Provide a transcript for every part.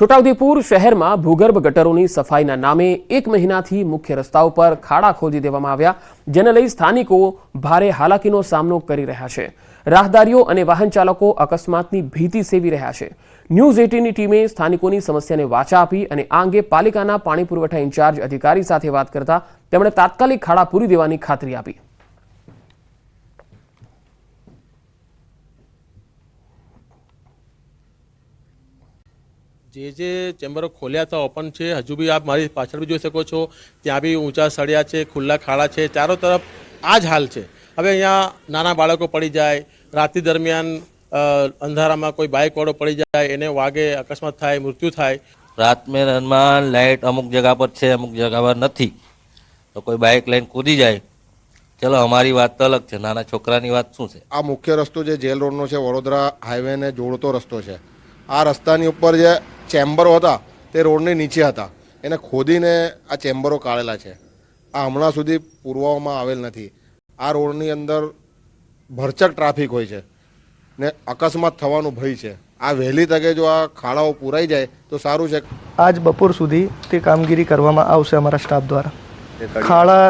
છોટાઉદેપુર શહેરમાં ભૂગર્ભ ગટરોની સફાઈના નામે 1 મહિનાથી મુખ્ય રસ્તાઓ પર ખાડા ખોદી દેવામાં આવ્યા, જેને લઈ સ્થાનિકો ભારે હાલાકીનો સામનો કરી રહ્યા છે। રાહદારીઓ અને વાહન ચાલકો અકસ્માતની ભીતિ સેવી રહ્યા છે। ન્યૂઝ 18ની ટીમે સ્થાનિકોની સમસ્યાને વાચા આપી અને આ અંગે પાલિકાના પાણી પુરવઠા ઇન્ચાર્જ અધિકારી સાથે વાત કરતા તેમણે તાત્કાલિક ખાડા પૂરી દેવાની ખાતરી આપી। જે ચેમ્બરો ખોલ્યા હતા ઓપન છે, હજુ બી આપ મારી પાછળ બી જોઈ શકો છો, ત્યાં બી ઊંચા સળિયા છે, ખુલ્લા ખાડા છે, ચારો તરફ આ જ હાલ છે। હવે અહીંયા નાના બાળકો પડી જાય, રાત્રિ દરમિયાન અંધારામાં કોઈ બાઇકવાળો પડી જાય, એને વાગે, અકસ્માત થાય, મૃત્યુ થાય। रात में लाइट अमुक जगह पर है, अमुक जगह पर नहीं, तो कोई बाइक लઈને कूदी जाए, चलो हमारी बात तो अलग है, नाना छोकरानी વાત શું છે। આ મુખ્ય રસ્તો જે જેલ રોડનો છે, વડોદરા હાઈવેને જોડતો રસ્તો છે। આ રસ્તાની ઉપર જે ચેમ્બરો હતા તે રોડની નીચે હતા, એને ખોદીને આ ચેમ્બરો કાઢેલા છે। આ હમણાં સુધી પૂરવામાં આવેલ નથી। આ રોડની અંદર ભરચક ટ્રાફિક હોય છે ને અકસ્માત થવાનો ભય છે। આ વહેલી તકે જો આ ખાડાઓ પૂરાઈ જાય તો સારું છે। આજ બપોર સુધી તે કામગીરી કરવામાં આવશે અમારા સ્ટાફ દ્વારા। ખાડા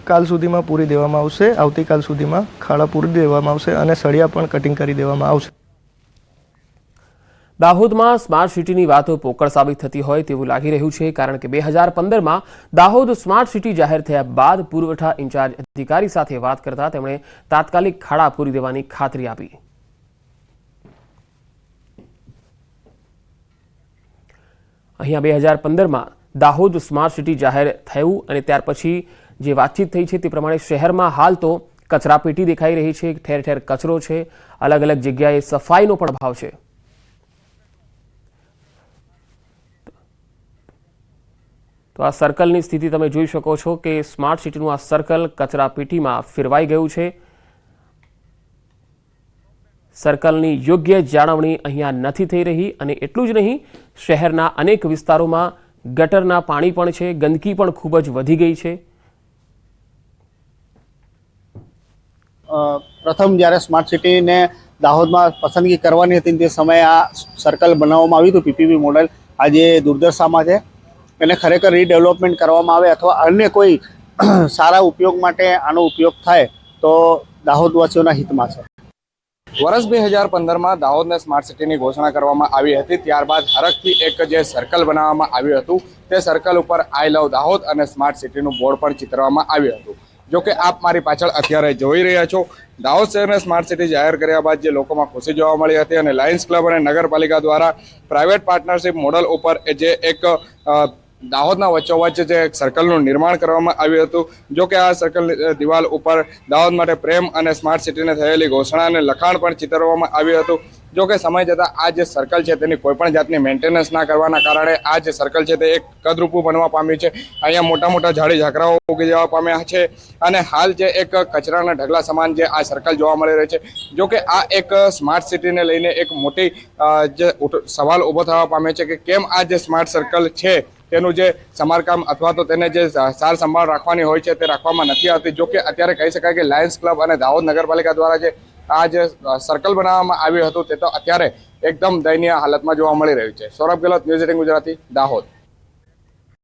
કાલ સુધીમાં પૂરી દેવામાં આવશે, આવતીકાલ સુધીમાં ખાડા પૂરી દેવામાં આવશે અને સળિયા પણ કટિંગ કરી દેવામાં આવશે। દાહોદમાં સ્માર્ટ સિટીની વાતો પોકળ સાબિત થતી હોય તેવું લાગી રહ્યું છે, કારણ કે 2015માં દાહોદ સ્માર્ટ સિટી જાહેર થયા બાદ પુરવઠા ઇન્ચાર્જ અધિકારી સાથે વાત કરતા તેમણે તાત્કાલિક ખાડા પૂરી દેવાની ખાતરી આપી। અહીંયા 2015માં દાહોદ સ્માર્ટ સિટી જાહેર થયું અને ત્યાર પછી જે વાતચીત થઈ છે તે પ્રમાણે શહેરમાં હાલ તો કચરાપેટી દેખાઈ રહી છે, ઠેર ઠેર કચરો છે, અલગ અલગ જગ્યાએ સફાઈનો પણ અભાવ છે। તો આ સર્કલની સ્થિતિ તમે જોઈ શકો છો કે સ્માર્ટ સિટીનું આ સર્કલ કચરાપેટીમાં ફેરવાઈ ગયું છે। સર્કલની યોગ્ય જાળવણી અહીંયા નથી થઈ રહી અને એટલું જ નહીં, શહેરના અનેક વિસ્તારોમાં ગટરના પાણી પણ છે, ગંદકી પણ ખૂબ જ વધી ગઈ છે। પ્રથમ જ્યારે સ્માર્ટ સિટીને દાહોદમાં પસંદગી કરવાની હતી તે સમયે આ સર્કલ બનાવવામાં આવ્યું હતું પીપીપી મોડેલ। આજે દુર્દશામાં છે, એને ખરેખર રીડેવલપમેન્ટ કરવામાં આવે અથવા અન્ય કોઈ સારા ઉપયોગ માટે આનો ઉપયોગ થાય તો દાહોદવાસીઓના હિતમાં છે। વર્ષ 2015માં દાહોદને સ્માર્ટ સિટીની ઘોષણા કરવામાં આવી હતી। ત્યારબાદ હરખથી એક જે સર્કલ બનાવવામાં આવ્યું હતું, તે સર્કલ ઉપર આઈ લવ દાહોદ અને સ્માર્ટ સિટીનું બોર્ડ પણ ચિતરવામાં આવ્યું હતું। જો કે આપ મારી પાછળ અત્યારે જોઈ રહ્યા છો, દાહોદ શહેરને સ્માર્ટ સિટી જાહેર કર્યા બાદ જે લોકોમાં ખુશી જોવા મળી હતી અને લાયન્સ ક્લબ અને નગરપાલિકા દ્વારા પ્રાઇવેટ પાર્ટનરશિપ મોડલ ઉપર જે એક દાહોદના વચ્ચોવચ્ચ જે સર્કલનું નિર્માણ કરવામાં આવ્યું હતું। જો કે આ સર્કલ દિવાલ ઉપર દાહોદ માટે પ્રેમ અને સ્માર્ટ સિટીને થયેલી ઘોષણા અને લખાણ પણ ચિતરવામાં આવ્યું હતું। જો કે સમય જતાં આ જે સર્કલ છે તેની કોઈપણ જાતની મેન્ટેનન્સ ના કરવાના કારણે આ જે સર્કલ છે તે એક કદરૂપું બનવા પામ્યું છે। અહીંયા મોટા મોટા ઝાડી ઝાકરાઓ ઉગી જવા પામ્યા છે અને હાલ જે એક કચરાના ઢગલા સમાન જે આ સર્કલ જોવા મળી રહી છે। જો કે આ એક સ્માર્ટ સિટીને લઈને એક મોટી જે સવાલ ઊભો થવા પામ્યો છે કે કેમ આ જે સ્માર્ટ સર્કલ છે તેનું જે સમારકામ અથવા તો તેને જે સાર સંભાળ રાખવાની હોય છે તે રાખવામાં નથી આવતી। જો કે અત્યારે કહી શકાય કે લાયન્સ ક્લબ અને દાહોદ નગરપાલિકા દ્વારા જે આ જે સર્કલ બનાવવામાં આવ્યું હતું તે તો અત્યારે એકદમ દયનીય હાલતમાં જોવા મળી રહ્યું છે। સૌરભ ગેહલોત, ન્યૂઝ 18 ગુજરાતી, દાહોદ।